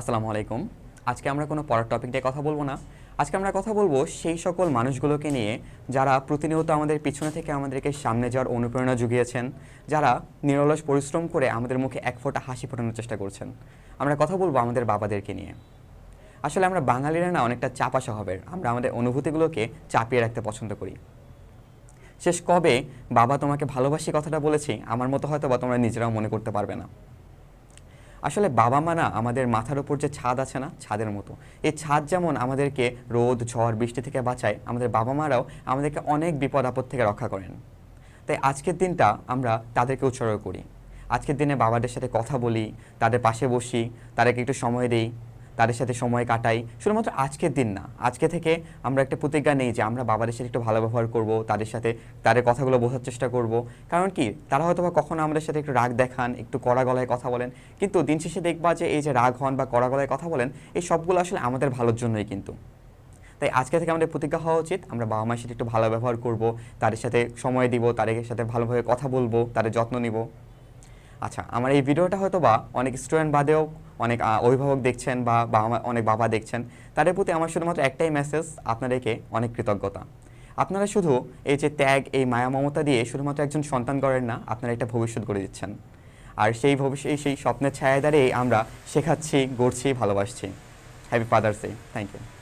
আসসালামু আলাইকুম। আজকে আমরা কোনো পড়ার টপিক নিয়ে কথা বলবো না। আজকে আমরা কথা বলবো সেই সকল মানুষগুলোকে নিয়ে যারা প্রতিনিয়ত আমাদের পিছনে থেকে আমাদেরকে সামনে যাওয়ার অনুপ্রেরণা জুগিয়েছেন, যারা নিরলস পরিশ্রম করে আমাদের মুখে এক ফোঁটা হাসি ফোটানোর চেষ্টা করছেন। আমরা কথা বলবো আমাদের বাবাদেরকে নিয়ে। আসলে আমরা বাঙালিরা না অনেকটা চাপা স্বভাবের। আমরা আমাদের অনুভূতিগুলোকে চাপিয়ে রাখতে পছন্দ করি। শেষ কবে বাবা তোমাকে ভালোবাসি কথাটা বলেছি, আমার মতো হয়তো বা তোমরা নিজেরাও মনে করতে পারবে না। আসলে বাবা মা না আমাদের মাথার উপর যে ছাদ আছে না, ছাদের মতো। এই ছাদ যেমন আমাদেরকে রোদ ঝড় বৃষ্টি থেকে বাঁচায়, আমাদের বাবা মারাও আমাদেরকে অনেক বিপদ আপদ থেকে রক্ষা করেন। তাই আজকের দিনটা আমরা তাদেরকে উৎসর্গ করি। আজকের দিনে বাবাদের সাথে কথা বলি, তাদের পাশে বসি, তাদেরকে একটু সময় দিই, তাদের সাথে সময় কাটাই। শুধুমাত্র আজকের দিন না, আজকে থেকে আমরা একটা প্রতিজ্ঞা নেই যে আমরা বাবাদের সাথে একটু ভালো ব্যবহার করব, তাদের সাথে তাদের কথাগুলো বোঝার চেষ্টা করব। কারণ কি, তারা হয়তো বা কখনো আমাদের সাথে একটু রাগ দেখান, একটু কড়া গলায় কথা বলেন, কিন্তু দিন শেষে দেখবা যে এই যে রাগ হন বা কড়া গলায় কথা বলেন, এই সবগুলো আসলে আমাদের ভালোর জন্যই কিন্তু। তাই আজকে থেকে আমাদের প্রতিজ্ঞা হওয়া উচিত আমরা বাবা মায়ের সাথে একটু ভালো ব্যবহার করব, তাদের সাথে সময় দিব, তাদের সাথে ভালোভাবে কথা বলবো, তাদের যত্ন নিব। আচ্ছা, আমার এই ভিডিওটা হয়তো বা অনেক স্টুডেন্ট বাদেও অনেক অভিভাবক দেখছেন বা অনেক বাবা দেখছেন। তাদের প্রতি আমার শুধুমাত্র একটাই মেসেজ, আপনাদেরকে অনেক কৃতজ্ঞতা। আপনারা শুধু এই যে ত্যাগ, এই মায়া মমতা দিয়ে শুধুমাত্র একজন সন্তান গড়েন না, আপনারা একটা ভবিষ্যৎ গড়ে দিচ্ছেন। আর সেই ভবিষ্যৎ, সেই স্বপ্নের ছায়া দাঁড়িয়ে আমরা শেখাচ্ছি, গড়ছি, ভালোবাসছি। Happy Father's Day. Thank you.